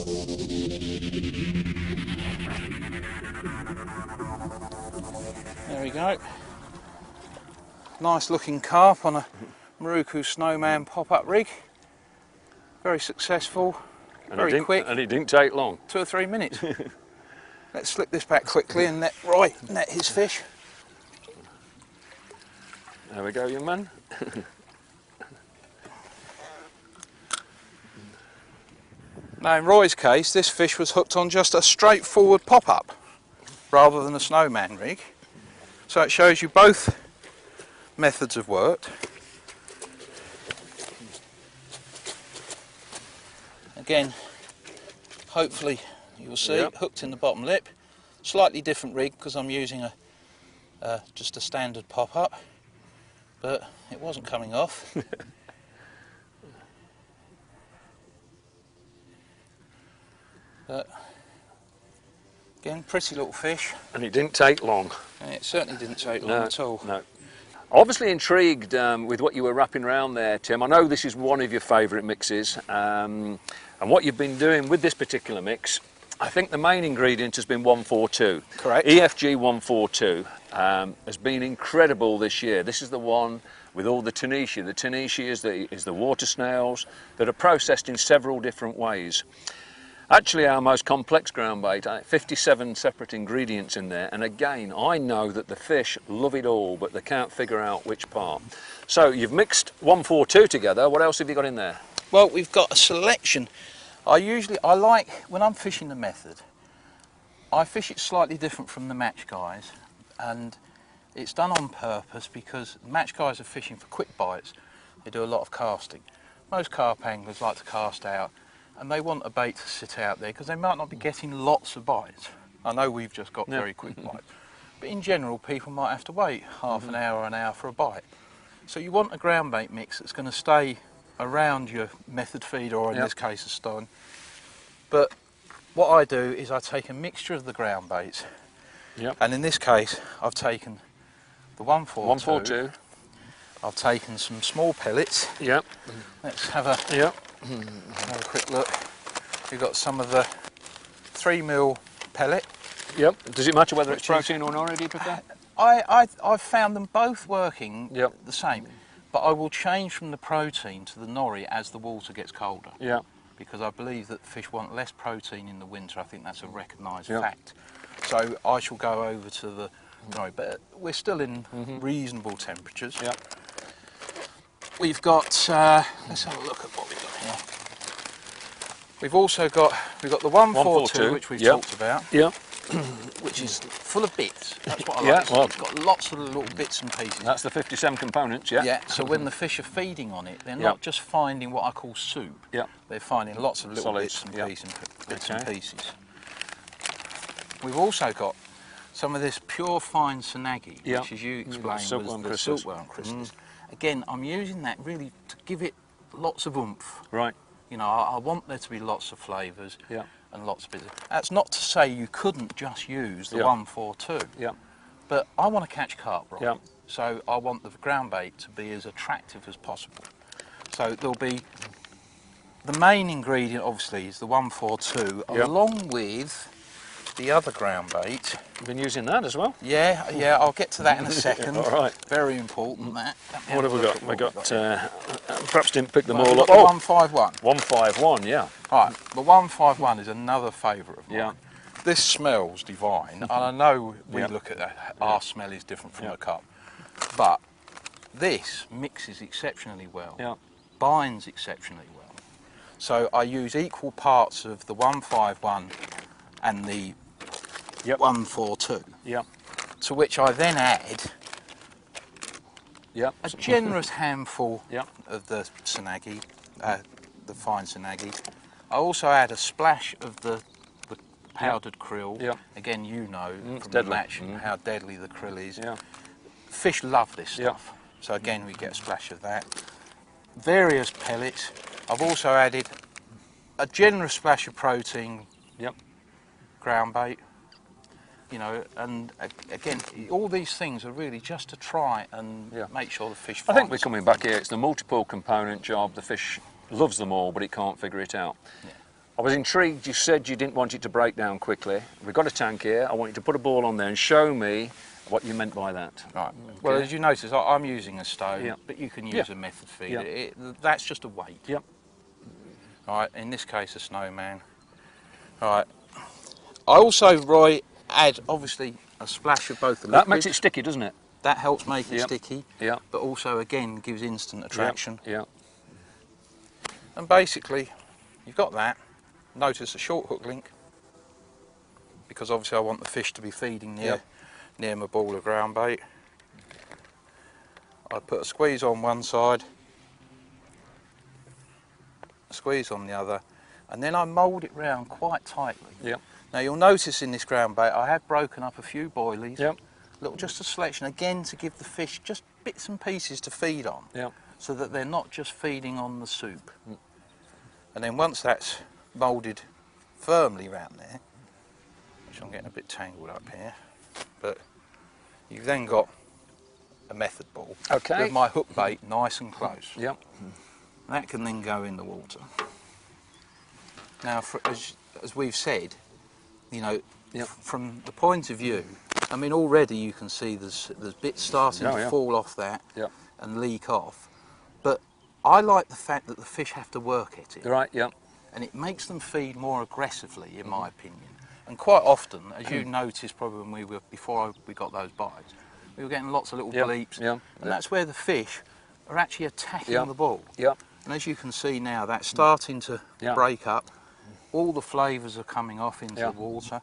There we go. Nice looking carp on a Marukyu snowman pop-up rig. Very successful, very quick. And it didn't take long. 2 or 3 minutes. Let's slip this back quickly and net his fish. There we go, young man. Now in Roy's case, this fish was hooked on just a straightforward pop-up rather than a snowman rig. So it shows you both methods have worked. Again, hopefully you'll see, hooked in the bottom lip. Slightly different rig because I'm using just a standard pop-up, but it wasn't coming off. But again, pretty little fish. And it didn't take long. And it certainly didn't take long at all. No. Obviously intrigued with what you were wrapping around there, Tim. I know this is one of your favourite mixes, and what you've been doing with this particular mix, I think the main ingredient has been 142. Correct. EFG 142 has been incredible this year. This is the one with all the Tanisha. The Tanisha is the water snails that are processed in several different ways. Actually our most complex ground bait, 57 separate ingredients in there, and again I know that the fish love it all but they can't figure out which part. So you've mixed 142 together, what else have you got in there? Well, we've got a selection. I like, when I'm fishing the method, I fish it slightly different from the match guys, and it's done on purpose because match guys are fishing for quick bites. They do a lot of casting. Most carp anglers like to cast out, and they want a bait to sit out there because they might not be getting lots of bites. I know we've just got very quick bites, but in general people might have to wait half an hour or an hour for a bite. So you want a ground bait mix that's going to stay around your method feeder, or in this case a stone. But what I do is I take a mixture of the ground baits, and in this case I've taken the 142. I've taken some small pellets. Let's have a have a quick look. We've got some of the 3mm pellet. Does it matter whether it's protein or nori, do you prefer? I've found them both working the same, but I will change from the protein to the nori as the water gets colder. Because I believe that fish want less protein in the winter. I think that's a recognised fact. So I shall go over to the nori, but we're still in reasonable temperatures. We've got, let's have a look at what we've got here. We've also got, the 142, which we've talked about, which is full of bits. That's what I like. It's got lots of little bits and pieces. That's the 57 components, so when the fish are feeding on it, they're not just finding what I call soup. They're finding lots of little bits and pieces. We've also got some of this pure fine sanagi, which, as you explained, was the silkworm crystals. Again, I'm using that really to give it lots of oomph. You know, I want there to be lots of flavours and lots of bits. That's not to say you couldn't just use the 142. But I want to catch carp, right? So I want the ground bait to be as attractive as possible. So there'll be the main ingredient, obviously, is the 142, along with the other ground bait. You've been using that as well? Yeah, I'll get to that in a second. All right. Very important, that. What have we got? We got, perhaps didn't pick them all up. The 151. 151, yeah. Right, the 151 is another favourite of mine. This smells divine, and I know we look at that, our smell is different from the carp, but this mixes exceptionally well, binds exceptionally well. So I use equal parts of the 151 and the 142, to which I then add a generous handful of the sanagi, the fine sanagi. I also add a splash of the powdered krill. Again, you know from the match how deadly the krill is. Fish love this stuff, so again we get a splash of that. Various pellets. I've also added a generous splash of protein. Ground bait, you know, and again, all these things are really just to try and make sure the fish finds. I think we're coming back here, it's the multiple component job. The fish loves them all, but it can't figure it out. I was intrigued, you said you didn't want it to break down quickly. We've got a tank here, I want you to put a ball on there and show me what you meant by that. Right. Okay. Well, as you notice, I'm using a stone, Yeah. but you can use Yeah. a method feeder. Yeah. That's just a weight. Yep. Right, in this case, a snowman. Right. I also, Roy, add, obviously, a splash of both the liquids. That makes it sticky, doesn't it? That helps make it Yep. sticky, Yeah. but also, again, gives instant attraction. Yeah. And basically, you've got that. Notice a short hook link, because obviously I want the fish to be feeding near my ball of ground bait. I put a squeeze on one side, a squeeze on the other, and then I mould it round quite tightly. Yep. Now you'll notice in this ground bait I have broken up a few boilies, Yep. just a selection, again to give the fish just bits and pieces to feed on, Yep. so that they're not just feeding on the soup. And then once that's moulded firmly round there, which I'm getting a bit tangled up here, but you've then got a method ball Okay. with my hook bait nice and close. Yep. That can then go in the water. Now, as we've said, you know, Yep. from the point of view, I mean, already you can see there's bits starting to fall off that Yep. and leak off. But I like the fact that the fish have to work at it. Right, yep. And it makes them feed more aggressively, in my opinion. And quite often, as you noticed probably when before we got those bites, we were getting lots of little bleeps, and that's where the fish are actually attacking the ball. Yep. And as you can see now, that's starting to break up. All the flavours are coming off into the water.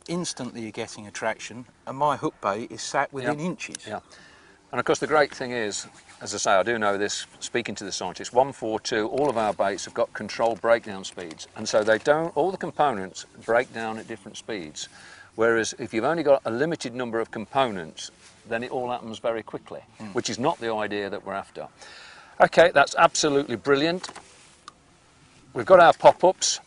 Instantly you're getting attraction, and my hook bait is sat within inches. Yeah. And of course the great thing is, as I say, I do know this, speaking to the scientists, 142, all of our baits have got controlled breakdown speeds, and so they don't, all the components break down at different speeds. Whereas if you've only got a limited number of components, then it all happens very quickly, which is not the idea that we're after. Okay, that's absolutely brilliant. We've got our pop-ups,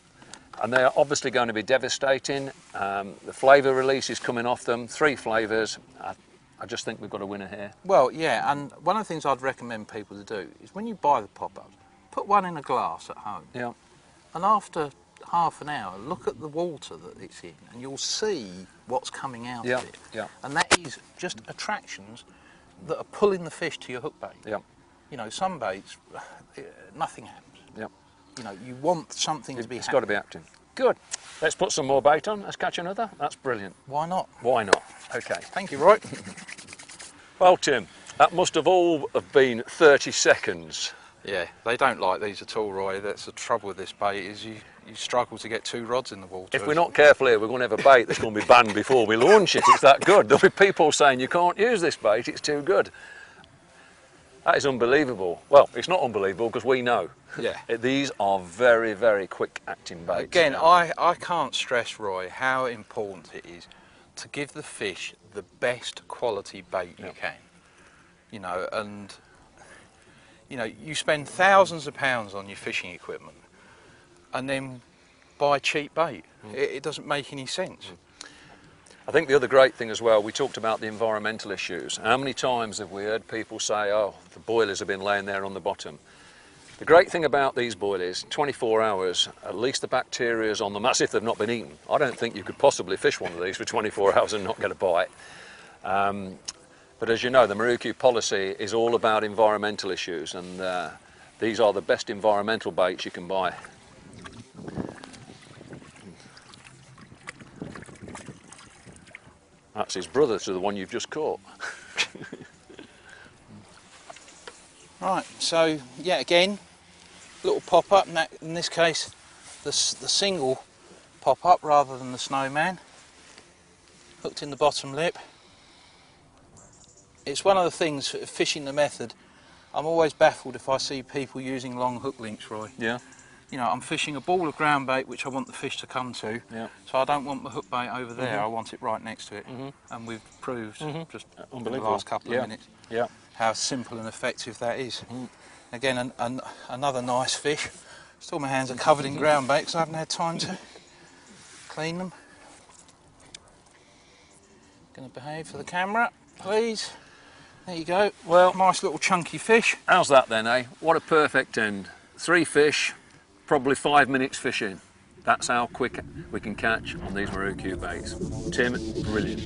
and they are obviously going to be devastating. The flavour release is coming off them, 3 flavours. I just think we've got a winner here. Well, yeah, and one of the things I'd recommend people to do is when you buy the pop-ups, put one in a glass at home. Yeah. And after half an hour, look at the water that it's in, and you'll see what's coming out of it. Yeah. And that is just attractions that are pulling the fish to your hook bait. Yeah. You know, some baits, nothing happens. Yeah. You know, you want something to be It's happening. got to be acting. Good. Let's put some more bait on. Let's catch another. That's brilliant. Why not? Why not? Okay. Thank you, Roy. Well, Tim, that must have all have been 30 seconds. Yeah, they don't like these at all, Roy. That's the trouble with this bait, is you struggle to get 2 rods in the water. If we're not careful here, we're going to have a bait that's going to be banned before we launch it. It's that good. There'll be people saying you can't use this bait, it's too good. That is unbelievable. Well, it's not unbelievable because we know. Yeah. These are very, very quick acting baits. Again, I can't stress, Roy, how important it is to give the fish the best quality bait you can. You know, and you know, you spend thousands of pounds on your fishing equipment and then buy cheap bait. It doesn't make any sense. I think the other great thing as well, we talked about the environmental issues. How many times have we heard people say, oh, the boilies have been laying there on the bottom? The great thing about these boilies, 24 hours, at least the bacteria is on them. That's if they've not been eaten. I don't think you could possibly fish one of these for 24 hours and not get a bite. But as you know, the Marukyu policy is all about environmental issues, and these are the best environmental baits you can buy. That's his brother to the one you've just caught. Right, so yeah, again, little pop-up, in this case the single pop-up rather than the snowman, hooked in the bottom lip. It's one of the things, fishing the method, I'm always baffled if I see people using long hook links, Roy. Yeah. You know, I'm fishing a ball of ground bait which I want the fish to come to, so I don't want the hook bait over there, I want it right next to it. And we've proved just in the last couple of minutes how simple and effective that is. Again, another nice fish. Still my hands are covered in ground bait because I haven't had time to clean them. Going to behave for the camera, please. There you go. Well, nice little chunky fish. How's that then, eh? What a perfect end. 3 fish, probably 5 minutes fishing. That's how quick we can catch on these Marukyu baits. Tim, brilliant.